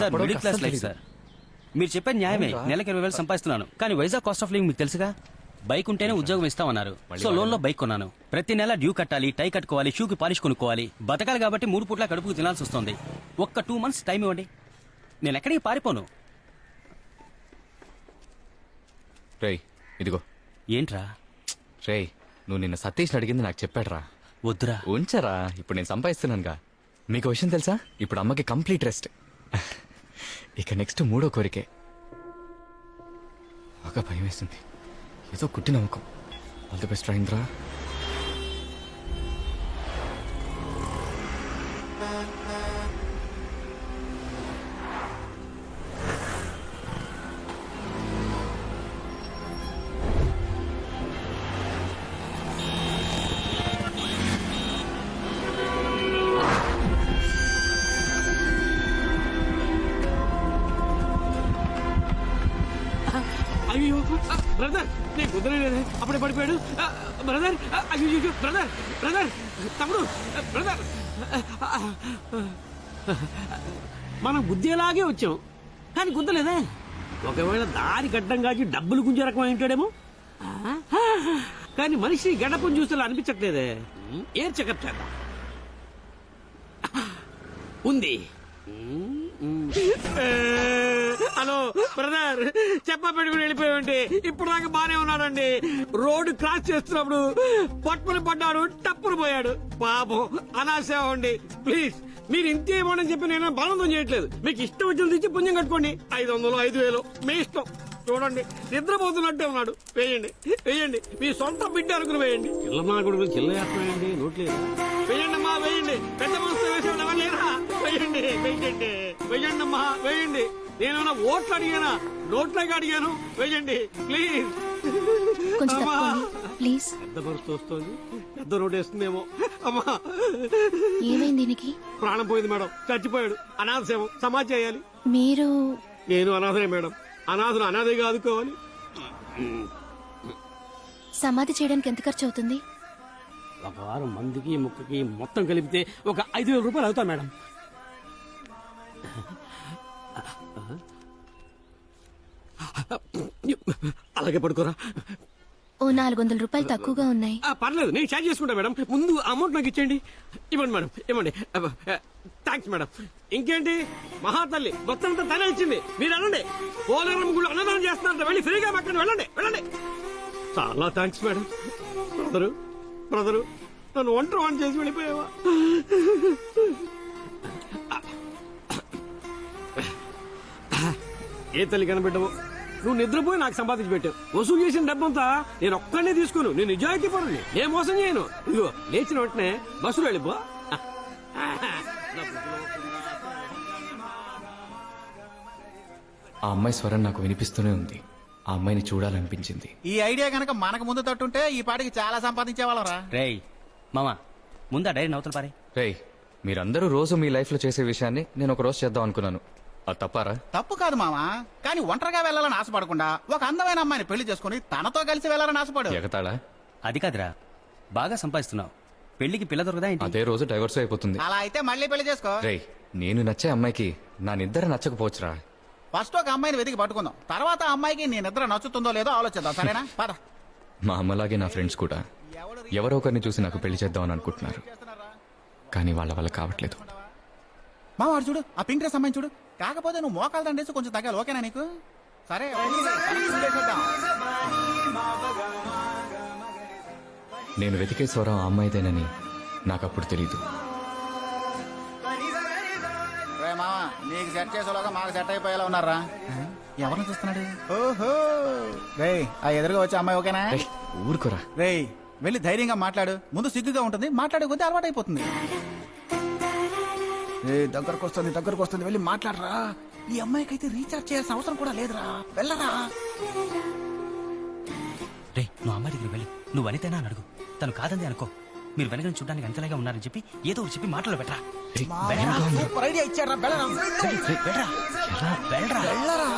Sir middle class life sir. మీరు చెప్పే న్యాయమే. నెలకి 20,000 సంపాదిస్తున్నాను, కానీ వైజాగ్ కాస్ట్ ఆఫ్ లివింగ్ మీకు తెలుసుగా. బైక్ ఉంటేనే ఉద్యోగం ఇస్తామన్నారు, సో లోన్ లో బైక్ కొన్నాను. ప్రతి నెల డ్యూ కట్టాలి, టై కట్టుకోవాలి, షూకి పాలిష్ కొనుక్కోవాలి. బతకాలి కాబట్టి 3 పూట్ల కడుపుకు తినాల్సి వస్తుంది. ఒక్క 2 months టైం ఇవ్వండి, నేను ఎక్కడికి పారిపోను. రేయ్ ఇదిగో. ఏంట్రా? రేయ్ నువ్వు నిన్న సతీష్ని అడిగింది నాకు చెప్పాడురా. వద్దురా. ఉంచరా, ఇప్పుడు నేను సంపాదిస్తున్నానుగా. మీకు విషయం తెలుసా, ఇప్పుడు అమ్మకి కంప్లీట్ రెస్ట్. ఇక నెక్స్ట్ 3వ కోరికే. బాగా భయం వేస్తుంది, ఏదో కుట్టి నమ్మకం. All the best Ravindra. అయ్యో బ్రదర్, నేను కుదరలేదు, అప్పుడే పడిపోయాడు. బ్రదర్, అయ్యో బ్రదర్, బ్రదర్, తమ్ముడు, బ్రదర్. మనం గుద్దేలాగే వచ్చాం, కానీ గుద్దలేదే. ఒకవేళ దారి గడ్డం కాచి డబ్బులు గుంజే రకం ఏంటాడేమో. కానీ మనిషి గడ్డపని చూస్తే అనిపించట్లేదే. ఎయిర్ చెకప్ చేద్దాం. ఉంది. హలో బ్రదర్, చెప్ప పెట్టుకుని వెళ్ళిపోయామండి. ఇప్పుడు దాకా బానే ఉన్నాడండి. రోడ్డు క్రాస్ చేస్తున్నప్పుడు పట్టుకుని పడ్డాడు, టప్పును పోయాడు. పాపం అనాశ అండి. ప్లీజ్ మీరు ఇంతే ఇవ్వమని చెప్పి నేను బలవంతం చేయట్లేదు. మీకు ఇష్టం వచ్చిన తెచ్చి పుణ్యం కట్టుకోండి. 500, 5,000 మీ ఇష్టం. చూడండి నిద్రపోతున్నట్టే ఉన్నాడు. వేయండి, వేయండి, మీ సొంత బిడ్డ అనుకుని వేయండి. చిల్లమా కొడుకు చిల్ల వేస్తున్నాయండి, నోట్లేదు. వేయండి అమ్మా, వేయండి. పెద్ద మనసు వేసేవాడు ఎవరు లేరా? వేయండి, వేయండి, వేయండి అమ్మా, వేయండి. నేనేమన్నా ఓట్లు అడిగానా? నోట్లకి అడిగాను. వేయండి ప్లీజ్. ప్లీజ్. పెద్ద మనసు వస్తుంది, పెద్ద రోడ్ వేస్తుందేమో. అమ్మా ఏమైంది దీనికి? ప్రాణం పోయింది మేడం, చచ్చిపోయాడు. అనాథ సేవ సమాజ్ చేయాలి. మీరు? నేను అనాథనే మేడం. అనాథను అనాథగా ఆదుకోవాలి. సమాధి చేయడానికి ఎంత ఖర్చు అవుతుంది? ఒక వారం మందికి ముక్కకి మొత్తం కలిపితే ఒక 5,000 రూపాయలు అవుతా మేడం. అలాగే పడుకోరా. ఓ 400 రూపాయలు తక్కువగా ఉన్నాయి. పర్లేదు, నేను షేర్ చేసుకుంటా మేడం. ముందు అమౌంట్ నాకు ఇచ్చేయండి. ఇవ్వండి మేడం, ఇవ్వండి. Thanks madam. ఇంకేంటి, మహాతల్లి మొత్తం తనే ఇచ్చింది. మీరు వెళ్ళండి. పోలేరమ్మ గుళ్ళు అన్నదానం చేస్తున్నారంట, వెళ్ళి ఫ్రీగా మాట్లాడి వెళ్ళండి, వెళ్ళండి. చాలా థ్యాంక్స్ మేడం. బ్రదరు, బ్రదరు, నన్ను ఒంటరి చేసి వెళ్ళిపోయావా? ఏ తల్లి కనబెట్టవు. నువ్వు నిద్రపోయి నాకు సంపాదించి పెట్టావు. వసూలు చేసిన డబ్బంతా నేను ఒక్కడనే తీసుకోను. నేను నిజాయితీ పరుని, నేను మోసం చేయను. ఇదిగో లేచిన వెంటనే బస్సులో వెళ్ళిపో. ఆ అమ్మాయి స్వరం నాకు వినిపిస్తూనే ఉంది. ఆ అమ్మాయిని చూడాలనిపించింది. ఈ ఐడియా గనక మనకు ముందు తట్టుంటే ఈ పాటికి చాలా సంపాదించేవాళ్ళరా. రేయ్ మామా, ముందా డైరీ నవతలు పారే. రేయ్ మీరందరూ రోజు మీ లైఫ్ లో చేసే విషయాన్ని నేను ఒక రోజు చేద్దాం అనుకున్నాను. అది తప్పారా? తప్పు కాదు మామా, కానీ ఒంటరిగా వెళ్లాలని ఆశపడకుండా ఒక అందమైన అమ్మాయిని పెళ్లి చేసుకుని తనతో కలిసి వెళ్లాలని ఆశపడు. ఎగతాళా? అది కాదురా, బాగా సంపాదిస్తున్నావు, పెళ్లికి పిల్ల దొరకదా ఏంటి? అదే రోజు డైవర్స్ అయిపోతుంది. అలా అయితే మళ్ళీ పెళ్లి చేసుకో. రేయ్ నేను నచ్చే అమ్మాయికి నా నిద్ర నచ్చకపోవచ్చురా. ఫస్ట్ ఒక అమ్మాయిని వెతికి పట్టుకుందాం, తర్వాత ఆ అమ్మాయికి నీ నిద్ర నచ్చుతుందో లేదో ఆలోచిద్దాం, సరేనా? పద. మా అమ్మలాగే నా ఫ్రెండ్స్ కూడా ఎవరో ఒకరిని చూసి నాకు పెళ్లి చేద్దామని అనుకుంటున్నారు, కానీ వాళ్ళ వల్ల కావట్లేదు. మా వాడు చూడు, ఆ పింక్ డ్రెస్ అమ్మాయిని చూడు. కాకపోతే నువ్వు మోకాలు దండేసి కొంచెం తగ్గాలి, ఓకేనా నీకు? సరే నేను వెతికే స్వరం ఆ అమ్మాయిదేనని నాకప్పుడు తెలీదు. మావా, నీకు సెట్ చేసేలాగా మాకు సెట్ అయిపోయేలా ఉన్నారా? ఎవరిని చూస్తున్నాడు? ఓహో రేయ్, ఆ ఎదురుగా వచ్చే అమ్మాయి ఓకేనా? ఊరుకోరా. రేయ్ వెళ్ళి ధైర్యంగా మాట్లాడు. ముందు సిగ్గుగా ఉంటుంది, మాట్లాడే కొద్దీ అలవాటు అయిపోతుంది. దగ్గరకు వస్తుంది, వెళ్ళి మాట్లాడరా. ఈ అమ్మాయికి అయితే రీఛార్జ్ చేయాల్సిన అవసరం కూడా లేదురా, వెళ్ళరా. రే నువ్వు అమ్మాయి దగ్గర వెళ్ళి నువ్వు అనితేనా అని అడుగు. తను కాదంది అనుకో, మీరు వెనకని చూడడానికి అంతలాగా ఉన్నారని చెప్పి ఏదో ఒకటి చెప్పి మాటలు పెట్టరా. సూపర్ ఐడియా ఇచ్చారా, వెళ్ళరా.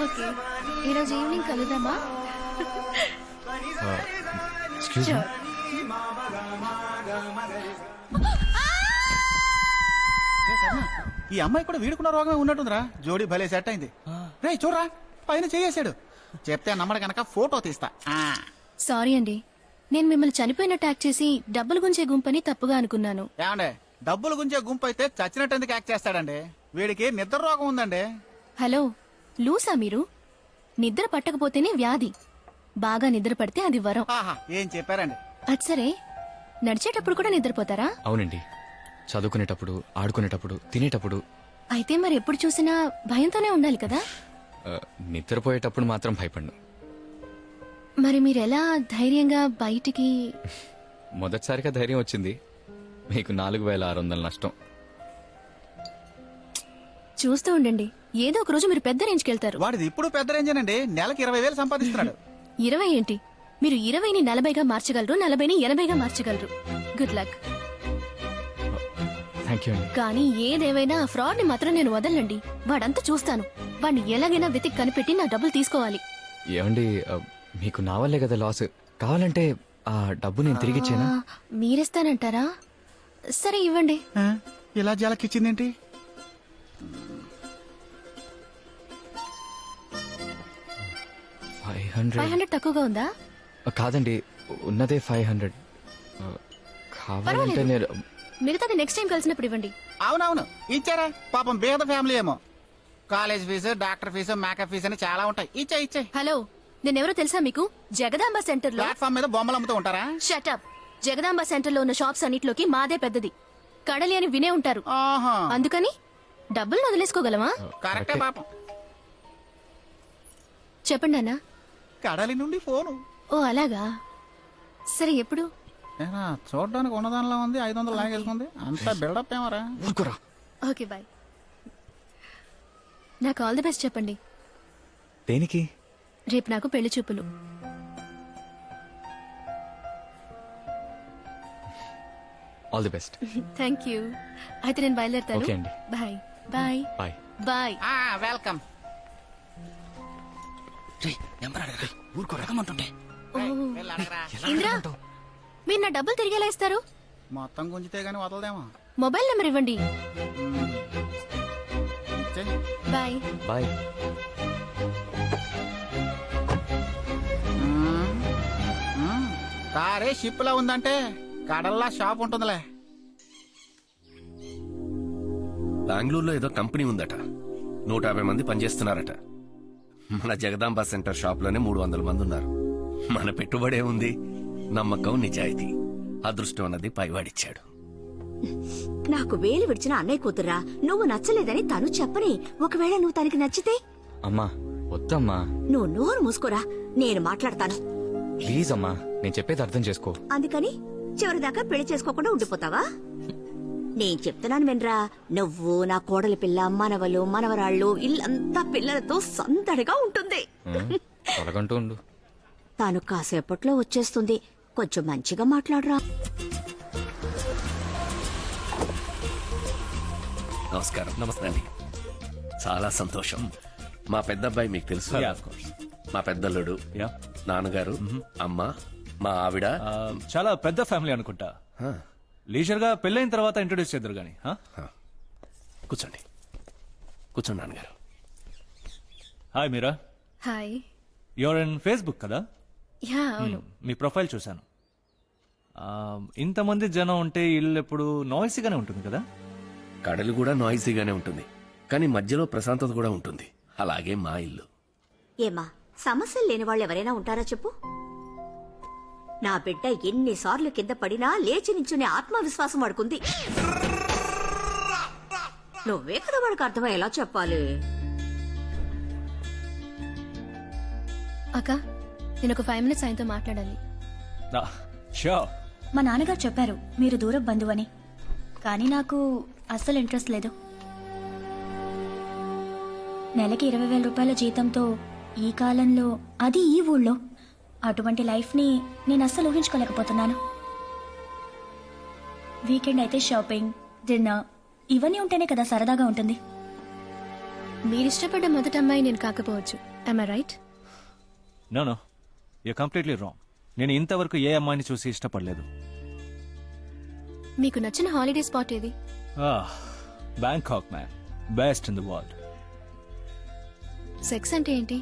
ఓకే, ఈరోజు ఈవినింగ్ కలుద్దామా? Excuse me. ఈ అమ్మాయి కూడా వీడుకున్న రోగమే ఉన్నట్టుందిరా. జోడీ భలే సెట్ అయింది. రే చూడరా, పైన చేయేశాడు. చెప్తే నమ్మడు గనక ఫోటో తీస్తా. సారీ అండి, నేను మిమ్మల్ని చనిపోయినట్టు యాక్ట్ చేసి డబ్బులు గుంచే గుంపని తప్పుగా అనుకున్నాను. ఏమండే, డబ్బులు గుంచే గుంపు అయితే చచ్చినట్టు ఎందుకు యాక్ట్ చేస్తాడండి? వీడికి నిద్ర రోగం ఉందండి. హలో, లూసా మీరు? నిద్ర పట్టకపోతేనే వ్యాధి, బాగా నిద్ర పడితే అది వరం. ఆహా, ఏం చెప్పారండి. అది సరే, నడిచేటప్పుడు కూడా నిద్రపోతారా? అవునండి, చదువుకునేటప్పుడు, ఆడుకునేటప్పుడు, తినేటప్పుడు. అయితే మరి ఎప్పుడు చూసినా భయంతోనే ఉండాలి కదా. నిద్రపోయేటప్పుడు మాత్రం భయపడ్ను. మరి మీరెలా ధైర్యంగా బయటికి? మొదటిసారిగా ధైర్యం వచ్చింది. మీకు 4600 నష్టం. చూస్తూ ఉండండి, ఏదో ఒక రోజు మీరు పెద్ద రేంజ్కి వెళ్తారు. వాడిది ఇప్పుడు పెద్ద రేంజేనండి. నెలకి 20,000 సంపాదిస్తున్నాడు. 20 ఏంటి, మీరు 20ని 40గా మార్చగలరు, 40ని 80గా మార్చగలరు. Good luck. థ్యాంక్ యూ అండి. కానీ ఏదేవైనా ఆ ఫ్రాడ్ ని మాత్రం నేను వదలండి. వాడంతా చూస్తాను. వాడిని ఎలాగైనా వెతికి కనిపెట్టి నా డబ్బులు తీసుకోవాలి. ఏమండి, మీకు నా వల్లే కదా లాస్. కావాలంటే ఆ డబ్బు నేను తిరిగి ఇచ్చేనా? మీరిస్తానంటారా? సరే ఇవ్వండి. ఆ, ఇలా జలకిచ్చిందేంటి? 500 తక్కువగా ఉందా? కాదండి, ఉన్నదే 500. కావాలంటే పర్వాలేదు. నేను మిగతాది నెక్స్ట్ టైం కలిసినప్పుడు ఇవ్వండి. అవునవును, ఇచ్చారా? పాపం బేద ఫ్యామిలీ ఏమో. College fees, doctor fees, makeup fees అని చాలా ఉంటాయి. ఇచ్చే హలో, నేనెవరో తెలుసా మీకు? జగదాంబ సెంటర్ లో. ప్లాట్ఫామ్ మీద బొమ్మలు అమ్ముతూ ఉంటారా? షటప్. జగదాంబ సెంటర్ లో ఉన్న షాప్స్ అన్నిట్లోకి మాదే పెద్దది. కడలి అని వినే ఉంటారు. ఆహా, అందుకని డబ్బులు వదిలేసుకోగలమా? కరెక్టే పాపం. చెప్పండి అన్న. కడలి నుండి ఫోను. ఓ అలాగా, సరే ఎప్పుడు? ఏరా, చూడడానికి ఉన్నదానిలో ఉంది. 500 లాగేసుకుంది. అంతా బిల్డప్ ఏమరా? ఊరుకోరా. Okay bye. నాకు ఆల్ ది బెస్ట్ చెప్పండి. దేనికి? రేపు నాకు పెళ్లి చూపులు. All the best. Thank you. అయితే నేను బయలుదేరుతాను. ఓకే అండి. Bye bye bye. Bye. Welcome. ఊరుకోరకమంటుంటే ఇంద్రా, మీరు నా డబ్బులు తిరిగి ఎలా ఇస్తారు? మొత్తం గుంజితే గానీ వదలదేమో. మొబైల్ నెంబర్ ఇవ్వండి. ఇచ్చేయ్. బాయ్. బాయ్. కారే షిప్ లా ఉందంటే కడల్లా షాప్ ఉంటుందిలే. బెంగళూరులో ఏదో కంపెనీ ఉందట. 150 మంది పనిచేస్తున్నారట. మన జగదాంబ సెంటర్ షాప్ లోనే 300 మంది ఉన్నారు. మన పెట్టుబడే ఉంది, నమ్మకం, నిజాయితీ. అదృష్టం అన్నది పైవాడిచ్చాడు. నాకు వేలు విడిచిన అన్నయ్య కూతురా, నువ్వు నచ్చలేదని తను చెప్పని. ఒకవేళ నువ్వు తనకి నచ్చితే? అమ్మా వద్దమ్మా, నువ్వు నోరు మూసుకోరా, నేను మాట్లాడతాను. ప్లీజ్ అమ్మా, నేను చెప్పేది అర్థం చేసుకో. అందుకని చివరిదాకా పెళ్లి చేసుకోకుండా ఉండిపోతావా? నేను చెప్తున్నాను వినరా. నువ్వు, నా కోడలి పిల్ల, మనవలు, మనవరాళ్ళు, ఇల్లంతా పిల్లలతో సందడిగా ఉంటుంది. తొలగంటూ ఉండు. తాను కాసేపట్లో వచ్చేస్తుంది. కొంచెం మంచిగా మాట్లాడరా. నమస్కారం. నమస్తే అండి. చాలా సంతోషం. మా పెద్దబ్బాయి మీకు తెలుసు. మా పెద్దల్లుడు, నాన్నగారు, అమ్మ, మా ఆవిడ. చాలా పెద్ద ఫ్యామిలీ అనుకుంటా. లీజర్ గా పెళ్ళైన తర్వాత ఇంట్రొడ్యూస్ చేద్దరు గానీ. కూర్చోండి, కూర్చోండి నాన్నగారు. Hi Meera. Hi. Your in Facebook కదా? యా అవును. మీ ప్రొఫైల్ చూశాను. ఇంతమంది జనం ఉంటే ఇల్లు ఎప్పుడు నాయిసీగానే ఉంటుంది కదా? కడలు కూడా నాయిసీగానే ఉంటుంది, కానీ మధ్యలో ప్రశాంతత కూడా ఉంటుంది. అలాగే మా ఇల్లు. ఏమా, సమస్యలు లేని వాళ్ళు ఎవరైనా ఉంటారా చెప్పు. నా బిడ్డ ఎన్నిసార్లు కింద పడినా లేచి నించునే ఆత్మవిశ్వాసం వాడుకుంది. నువ్వే కదా వాడికి అర్థమయ్యేలా చెప్పాలి. అక్క, నేను ఒక 5 minutes ఆయనతో మాట్లాడాలి. షూర్. మా నాన్నగారు చెప్పారు మీరు దూరం బంధువని, కానీ నాకు అస్సలు ఇంట్రెస్ట్ లేదు. నెలకి 20,000 రూపాయల జీతంతో ఈ కాలంలో, అది ఈ ఊళ్ళో, అటువంటి లైఫ్ని నేను అస్సలు ఊహించుకోలేకపోతున్నాను. వీకెండ్ అయితే షాపింగ్, డిన్నర్ ఇవన్నీ ఉంటేనే కదా సరదాగా ఉంటుంది. మీరిష్టపడ్డ మొదటి అమ్మాయి నేను కాకపోవచ్చు. am I right? No you completely wrong. నేను ఇంతవరకు ఏ అమ్మాయిని చూసి ఇష్టపడలేదు. మీకు నచ్చిన హాలిడే స్పాట్ ఏది? Bangkok man. Best in the world. Sex అంటే ఏంటి?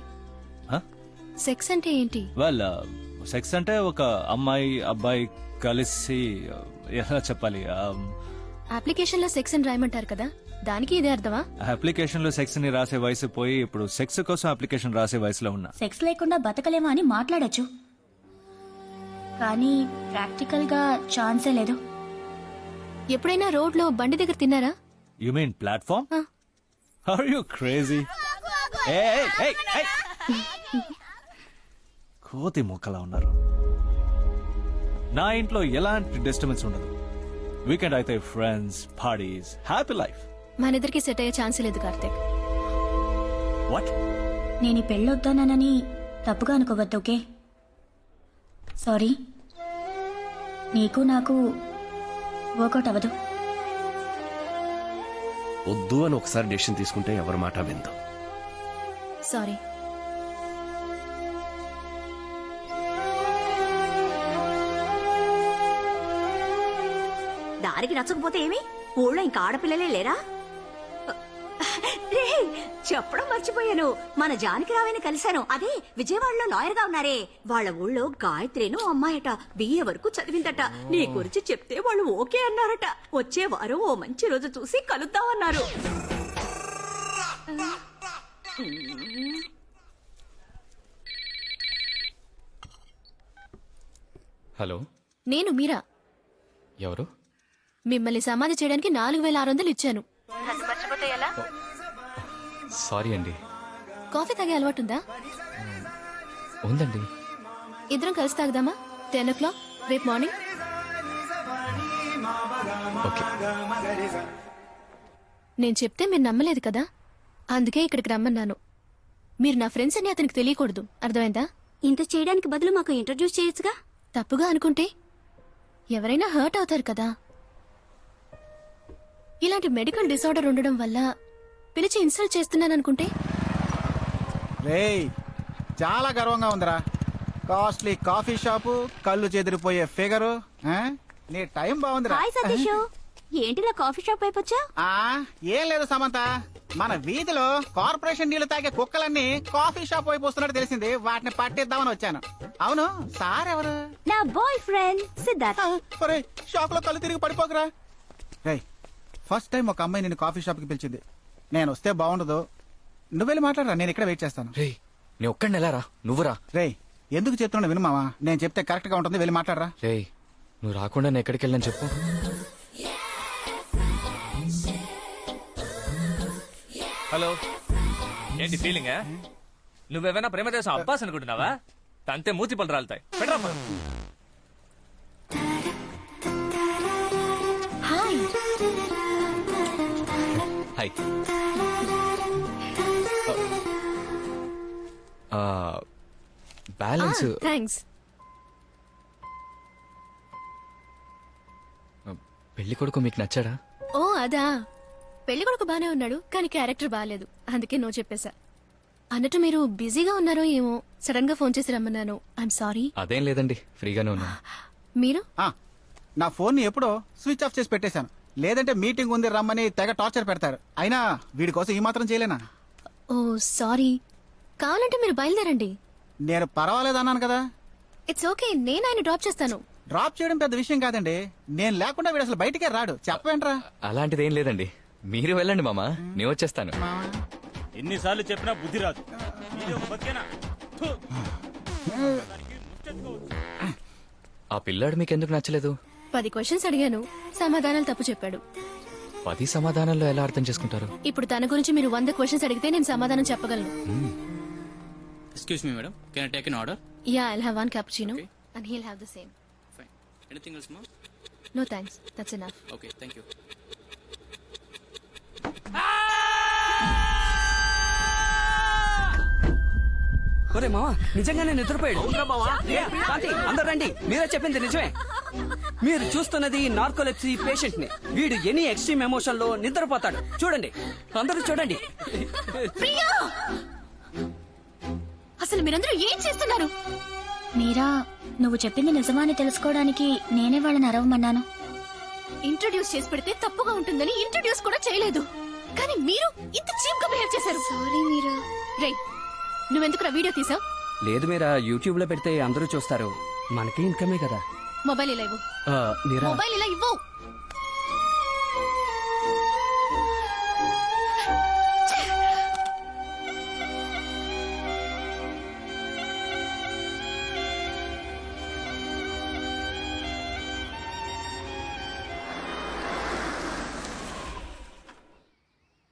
సెక్స్ అంటే ఏంటి? వెల్, సెక్స్ అంటే ఒక అమ్మాయి అబ్బాయి కలిసి ఎలా చెప్పాలి, అప్లికేషన్ లో సెక్స్ అని రాయమంటారు కదా, దానికి ఇదే అర్థమా? అప్లికేషన్ లో సెక్స్ ని రాసే వయసు పోయి ఇప్పుడు సెక్స్ కోసం అప్లికేషన్ రాసే వయసులో ఉన్నా. సెక్స్ లేకుండా బతకలేమా అని మాట్లాడొచ్చు, కానీ ప్రాక్టికల్ గా ఛాన్సే లేదు. ఎప్పుడైనా రోడ్ లో బండి దగ్గర తిన్నారా? You mean platform? ఆ. Are you crazy? కోతి మొక్కలా ఉన్నారు. నా ఇంట్లో ఎలాంటి డిస్టర్బెన్స్ ఉండదు. వీకెండ్ అయితే ఫ్రెండ్స్, పార్టీస్, హ్యాపీ లైఫ్. మన ఇద్దరికి సెట్ అయ్యే ఛాన్స్ లేదు కార్తీక్. వాట్? నేను ఈ పెళ్ళొద్దానని తప్పుగా అనుకోవద్దు, ఓకే? సారీ, నీకు నాకు వర్కౌట్ అవ్వదు. వద్దు అని ఒకసారి డెసిషన్ తీసుకుంటే ఎవరి మాట విందాం. సారీ. దారికి నచ్చకపోతే ఏమి? ఊళ్ళో ఇంకా ఆడపిల్లలే లేరా? రే, చెప్పడం మర్చిపోయాను, మన జానకి రావుని కలిశాను. అదే విజయవాడలో లాయర్ గా ఉన్నారే, వాళ్ళ ఊళ్ళో గాయత్రిను అమ్మాయట, బిఏ వరకు చదివిందట. నీ గురించి చెప్తే వాళ్ళు ఓకే అన్నారట. వచ్చే వారం ఓ మంచి రోజు చూసి కలుద్దామన్నారు. హలో, నేను మీరా. ఎవరు? మిమ్మల్ని సమాధి చేయడానికి 4600 ఇచ్చాను. సారీ అండి. కాఫీ తాగే అలవాటుందా? ఉందండి. ఇద్దరం కలిసి తాగుదామా? 10 o'clock రేపు మార్నింగ్. ఓకే. నేను చెప్తే మీరు నమ్మలేదు కదా, అందుకే ఇక్కడికి రమ్మన్నాను. మీరు నా ఫ్రెండ్స్ అని అతనికి తెలియకూడదు, అర్థమైందా? ఇంత చేయడానికి బదులు మాకు ఇంట్రడ్యూస్ చేయొచ్చుగా. తప్పుగా అనుకుంటే ఎవరైనా హర్ట్ అవుతారు కదా. ఇలాంటి మెడికల్ డిసార్డర్ ఉండడం వల్ల పిలిచి ఇన్సల్ట్ చేస్తున్నాననుకుంటే? రేయ్, చాలా గర్వంగా ఉందిరా. కాస్ట్లీ కాఫీ షాపు, కళ్ళు చెదిరిపోయే ఫిగరు. నీ టైం బాగుందిరా. హాయ్ సతీష్, ఏంటిలా కాఫీ షాప్ అయిపోచ్చా? ఏం లేదు సమంత, మన వీధిలో కార్పొరేషన్ నీళ్లు తాగే కుక్కలన్నీ కాఫీ షాప్ వైపు వస్తున్నట్టు తెలిసింది. వాటిని పట్టిద్దామని వచ్చాను. అవును, సార్ ఎవరు? నా బాయ్ ఫ్రెండ్ సిద్ధార్థ్. షాక్ లో కళ్ళు తిరిగి పడిపోకరా. రేయ్, ఫస్ట్ టైం ఒక అమ్మాయి నేను కాఫీ షాప్ కి పిలిచింది. నేను వస్తే బాగుండదు, నువ్వు వెళ్ళి మాట్లాడరా, నేను ఇక్కడ వెయిట్ చేస్తాను. రే, నీ ఒక్కడిని ఎలా రా, నువ్వురా. రేయ్, ఎందుకు చెప్తున్నా విను మావా, నేను చెప్తే కరెక్ట్ గా ఉంటుంది, వెళ్ళి మాట్లాడరా. రే, నువ్వు రాకుండా నేను ఎక్కడికి వెళ్ళని చెప్పు. హలో, ఏంటి ఫీలింగ్? నువ్వేమైనా ప్రేమదేశం అబ్బాస్ అనుకుంటున్నావా? తంతే మూతి పళ్ళు రాలుతాయి. పెట్టరా హాయ్. హాయ్. Balance thanks. పెళ్లి కొడుకు మీకు నచ్చాడా? ఓ అదా, పెళ్లి కొడుకు బానే ఉన్నాడు, కానీ క్యారెక్టర్ బాగాలేదు, అందుకే నో చెప్పేశా. అన్నట్టు మీరు బిజీగా ఉన్నారో ఏమో, సడన్ గా ఫోన్ చేసి రమ్మన్నాను. I'm sorry. అదేం లేదండి, ఫ్రీగానే ఉన్నాను. మీరు? నా ఫోన్ ని ఎప్పుడో స్విచ్ ఆఫ్ చేసి పెట్టేశాను, లేదంటే మీటింగ్ ఉంది రమ్మని తెగ టార్చర్ పెడతారు. అయినా వీడి కోసం ఈ మాత్రం చేయలేనా? ఓ సారీ. కావాలంటే మీరు బయలుదేరండి. నేను పర్వాలేదు అన్నాను కదా. ఇట్స్ ఓకే, నేను ఆయన డ్రాప్ చేస్తాను. డ్రాప్ చేయడం పెద్ద విషయం కాదండి, నేను లేకుండా వీడు అసలు బయటికే రాడు. చెప్పవేంట్రా? అలాంటిదేం లేదండి, మీరు వెళ్ళండి మామ, నేను వచ్చేస్తాను. ఎన్నిసార్లు చెప్పినా బుద్ధి రాదు. ఆ పిల్లాడు మీకెందుకు నచ్చలేదు? 10 క్వశ్చన్స్ అడిగాను, సమాధానాలు తప్పు చెప్పాడు. 10 సమాధానాల్లో ఎలా అర్థం చేసుకుంటారు? ఇప్పుడు తన గురించి మీరు 100 క్వశ్చన్స్ అడిగితే నేను సమాధానం చెప్పగలను. Excuse me, madam. Can I take an order? Yeah, I'll have 1 cappuccino and he'll have the same. Fine. Anything else, ma'am? No thanks, that's enough. Okay, thank you. ఒరే మావా, నిజంగానే నిద్రపోయాడు. కాంతి, అందరూ రండి, మీరే చెప్పింది నిజమే. మీరు చూస్తున్నది నార్కోలెప్సీ పేషెంట్ ని. వీడు ఎనీ ఎక్స్ట్రీమ్ ఎమోషన్ లో నిద్రపోతాడు. చూడండి, అందరూ చూడండి. ప్రియా, అసలు మీరందరూ ఏం చేస్తున్నారు? మీరా, నువ్వు చెప్పింది నిజమా అని తెలుసుకోవడానికి నేనే వాళ్ళని అరవమన్నాను. ఇంట్రడ్యూస్ చేసి పెడితే తప్పుగా ఉంటుందని ఇంట్రడ్యూస్ కూడా చేయలేదు. కానీ మీరు ఇంత చీప్ గా బిహేవ్ చేశారు. సారీ మీరా. రే, నువ్వెందుకు వీడియో తీసావు? లేదు మీరా, యూట్యూబ్ లో పెడితే అందరూ చూస్తారు, మనకి ఇన్కమే కదా. మొబైల్ ఇలా ఇవ్వు. మీరా, మొబైల్ ఇలా ఇవ్వు.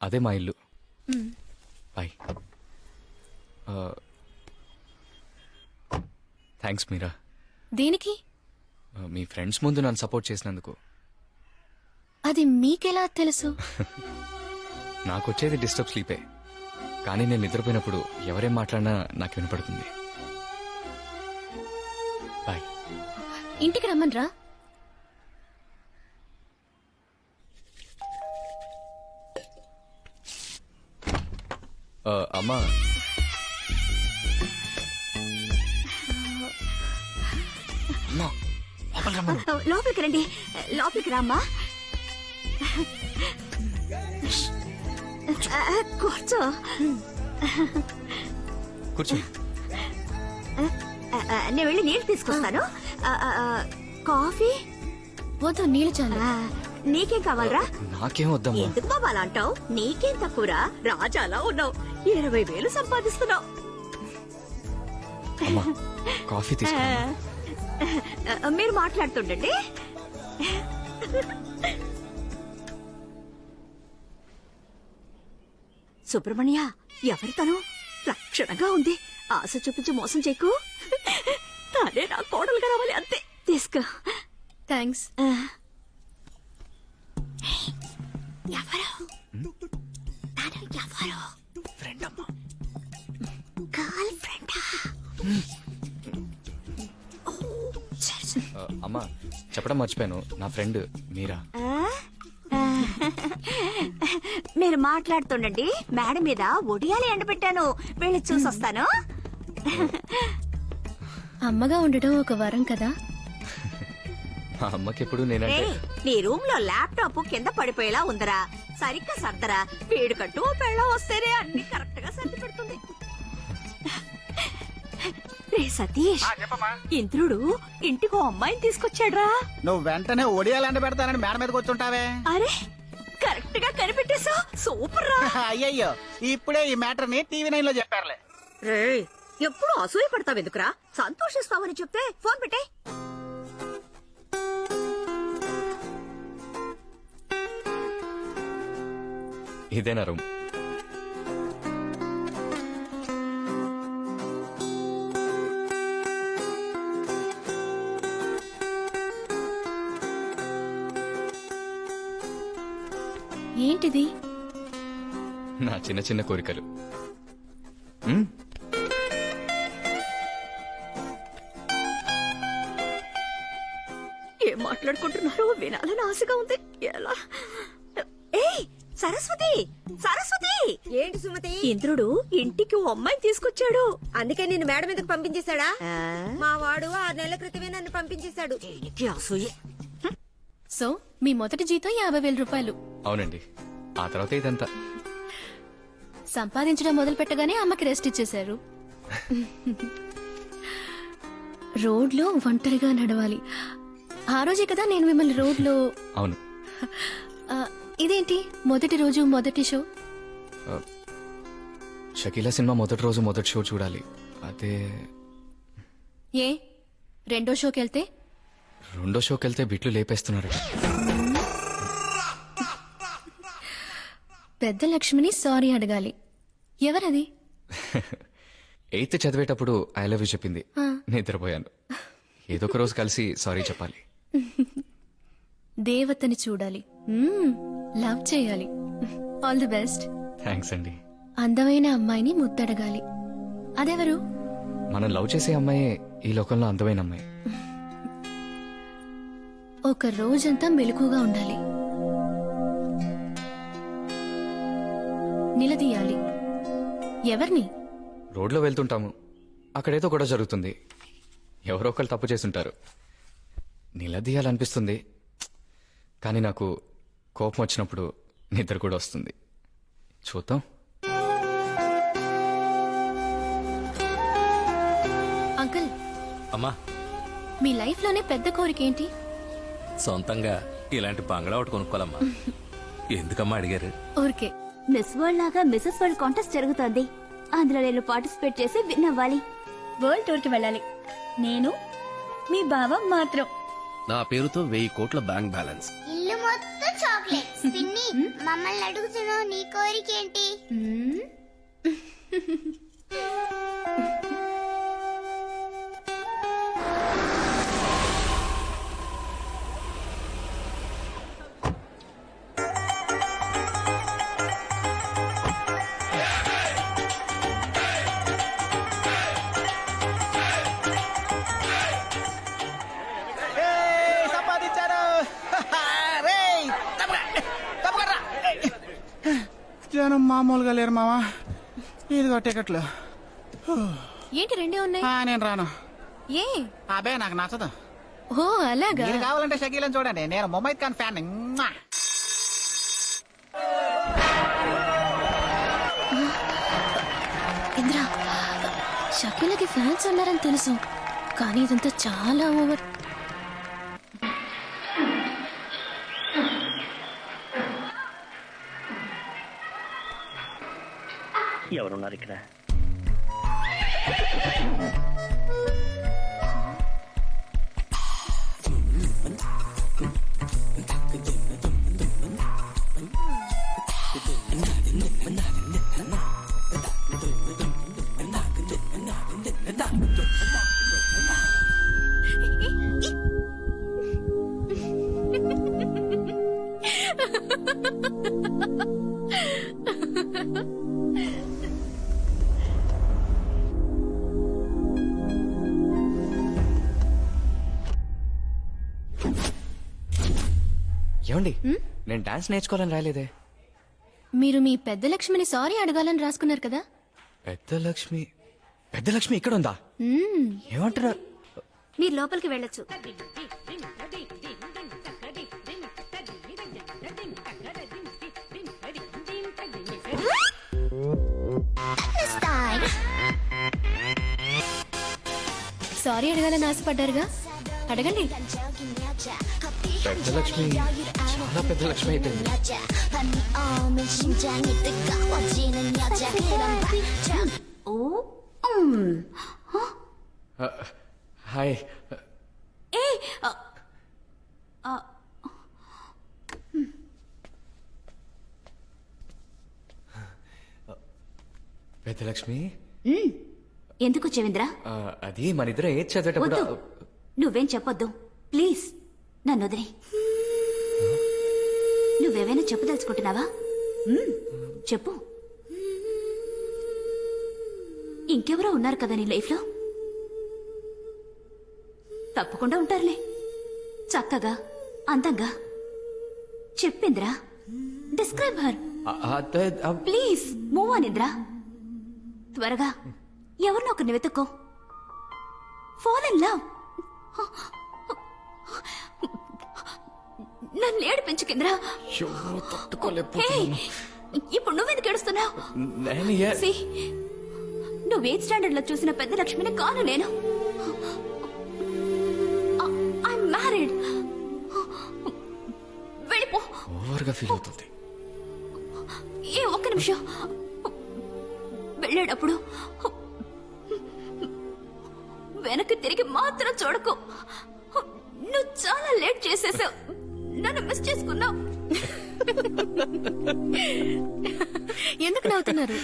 అదే మా ఇల్లు. బాయ్. థ్యాంక్స్ మీరా. దేనికి? మీ ఫ్రెండ్స్ ముందు నన్ను సపోర్ట్ చేసినందుకు. అది మీకెలా తెలుసు? నాకు వచ్చేది డిస్టర్బ్ స్లీపే, కానీ నేను నిద్రపోయినప్పుడు ఎవరేం మాట్లాడినా నాకు వినపడుతుంది. బాయ్. ఇంటికి రమ్మన్రా. అమ్మా, లోపలికి రండి, లోపలికి రామ్మా. కూర్చో. కూర్చో. నేను వెళ్ళి నీళ్ళు తీసుకొస్తాను. కాఫీ వద్దు, నీళ్ళు చాలు. నీకేం కావాలరా? నాకేం వద్దమ్మా. ఎందుకు బాబా అలా అంటావు? నీకేం తక్కువరా? రాజాలా ఉన్నావు, 20,000 సంపాదిస్తున్నావు. అమ్మా, కాఫీ తీసుకో. మీరు మాట్లాడుతుండండి. సుబ్రహ్మణ్య, ఎవరి తను? లక్షణంగా ఉంది. ఆశ చూపించి మోసం చేయకు. తానే నా కోడలుగా రావాలి, అంతే. తీసుకో. థ్యాంక్స్. ఎవరు? తను ఎవరు? ఫ్రెండ్ అమ్మా. గర్ల్ ఫ్రెండా? అమ్మా, చెప్పడం మర్చిపోయాను, నా ఫ్రెండ్ మీరా. మీరు మాట్లాడుతుండండి. మేడ మీద ఒడియాలి ఎండబెట్టాను, వెళ్ళి చూసొస్తాను. అమ్మగా ఉండటం ఒక వరం కదా. మా అమ్మకి ఎప్పుడు నేనంటే. నీ రూమ్ లో ల్యాప్టాప్ కింద పడిపోయేలా ఉందరా. సరిగ్గా సర్దరా. వీడుకంటూ పెళ్ళ వస్తేనే అన్ని కరెక్ట్ గా సర్ది పెడుతుంది. రే సతీష్, ఇంద్రుడు ఇంటికో అమ్మాయిని తీసుకొచ్చాడ్రా. నువ్వు వెంటనే ఒడియాలంట పెడతానని మేడ మీదకి వచ్చుంటావే. అరే, కరెక్ట్ గా కనిపెట్టేశా. సూపర్ రా. అయ్యయ్యో, ఇప్పుడే ఈ మ్యాటర్ ని TV9 లో చెప్పారులే. రే, ఎప్పుడు అసూయ పడతావు ఎందుకురా? సంతోషిస్తావని చెప్తే ఫోన్ పెట్టే. ఇదేనా రూమ్? ఏంటిది? నా చిన్న చిన్న కోరికలు. ఏం మాట్లాడుకుంటున్నారో వినాలని ఆశగా ఉంది. ఎలా? ఏయ్ సరస్వతి, సరస్వతి! ఏంటి సుమతి? ఇంద్రుడు ఇంటికి ఓ అమ్మాయిని తీసుకొచ్చాడు. అందుకే నిన్ను మేడ మీదకి పంపించేశాడా? మా వాడు 6 నెలల క్రితమే నన్ను పంపించేశాడు. అసూయ. సో మీ మొదటి జీతం 50,000 రూపాయలు. అవునండి, ఆ తర్వాత ఇదంతా. సంపాదించడం మొదలు పెట్టగానే అమ్మకి రెస్ట్ ఇచ్చేశారు. రోడ్లో ఒంటరిగా నడవాలి. ఆ రోజే కదా నేను మిమ్మల్ని రోడ్లో. అవును. ఇదేంటి మొదటి రోజు మొదటి షో? షకీలా సినిమా మొదటి రోజు మొదటి షో చూడాలి. అదే. ఏ రెండో షోకి వెళ్తే? రెండో షోకి వెళ్తే బిట్లు లేపేస్తున్నారు. పెద్ద లక్ష్మిని సారీ అడగాలి. ఎవరది? 8th చదివేటప్పుడు ఐ లవ్ యూ చెప్పింది. నిద్రపోయాను. ఏదో ఒక రోజు కలిసి సారీ చెప్పాలి. దేవతని చూడాలి, లవ్ చేయాలి. All the best. థ్యాంక్స్ అండి. అందమైన అమ్మాయిని ముద్దడగాలి. అదెవరు? మనం లవ్ చేసే అమ్మాయే ఈ లోకంలో అందమైన అమ్మాయి. ఒక రోజంతా మెలకుగా ఉండాలి. నిలదీయాలి. ఎవరిని? రోడ్లో వెళ్తుంటాము, అక్కడేదో గొడవ జరుగుతుంది. ఎవరో ఒకరు తప్పు చేసుంటారు. నిలదీయాలనిపిస్తుంది, కానీ నాకు కోపం వచ్చినప్పుడు నిద్ర కూడా వస్తుంది. చూద్దాం. అంకుల్, అమ్మా మీ లైఫ్ లోనే పెద్ద కోరిక ఏంటి? సొంతంగా ఇలాంటి బంగ్లా ఒకటి కొనుక్కోవాలమ్మా. ఎందుకమ్మా అడిగారు? ఊరికే. మిస్ వరల్డ్ లాగా మిసెస్ వరల్డ్ కాంటెస్ట్ జరుగుతోంది. అందులో నేను పార్టిసిపేట్ చేసి విన్ అవ్వాలి. వరల్డ్ టూర్ కి వెళ్ళాలి. నేను మీ బావ మాత్రం. నా పేరుతో 1000 కోట్ల బ్యాంక్ బ్యాలెన్స్. ఇల్లు మొత్తం చాక్లెట్స్. పిన్ని మమ్మల్ని అడుగుతున్నావు, నీ కోరిక ఏంటి? సంపాదించారు. జనం మామూలుగా లేరు మావా. ఇదిగో టికెట్లు. ఏంటి రెండే ఉన్నాయి? నేను రాను. ఏ? అబే నాకు నచ్చదు. ఓ అలాగా. మీరు కావాలంటే షకీలని చూడండి, నేను ముమైద్ ఖాన్ ఫ్యాన్. ఇంద్రా, షకీలకి ఫ్యాన్స్ ఉన్నారని తెలుసు, కానీ ఇదంతా చాలా ఓవర్. ఎవరున్నారు ఇక్కడ? ఏమండి, నేను డాన్స్ నేర్చుకోవాలని రాలేదే. మీరు మీ పెద్ద లక్ష్మిని సారీ అడగాలని రాసుకున్నారు కదా. పెద్ద లక్ష్మి ఇక్కడ ఉందా? ఏమంటున్నారు? మీరు లోపలికి వెళ్ళొచ్చు. సారీ అడగాలని ఆశపడ్డారుగా, అడగండి. పెద్ద లక్ష్మి చాలా పెద్ద లక్ష్మి అయిపోయింది. హాయ్. పెద్ద లక్ష్మి, ఎందుకు చెవింద్రా? అది మన ఇద్దరం ఏది చదివేటప్పుడు. వద్దు, నువ్వేం చెప్పొద్దు ప్లీజ్. నన్ను వదిలే. నువ్వేమైనా చెప్పదలుచుకుంటున్నావా? చెప్పు. ఇంకెవరో ఉన్నారు కదా నీ లైఫ్ లో? తప్పకుండా ఉంటారులే, చక్కగా అందంగా. చెప్పింద్రా, describe her please. Move on ఇంద్రా, త్వరగా. ఎవరినో ఒకరిని వెతుక్కో. Fall in love. నన్ను ఏడిపించుకింద్రా. ఇప్పుడు నువ్వెందుకు ఏడుస్తున్నావు? నువ్వు 8th స్టాండర్డ్ లో చూసిన పెద్ద లక్ష్మిని కాను నేను. I'm married. వెళ్ళిపో. ఓవర్గా ఫీల్ అవుతుంది. ఒక్క నిమిషం. వెళ్ళేటప్పుడు వెనక్కి తిరిగి మాత్రం చూడకు. నువ్వు చాలా లేట్ చేసేసావు. నన్ను మిస్ చేసుకున్నావు. ఎందుకు నవ్వుతున్నారు?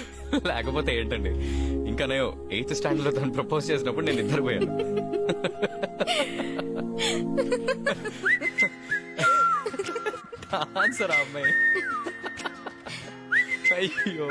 లేకపోతే ఏంటండి, ఇంకా నేను 8th స్టాండర్డ్ లో తను ప్రపోజ్ చేసినప్పుడు నేను నిద్రపోయాను. డాన్సర్ అమ్మాయి. అయ్యో.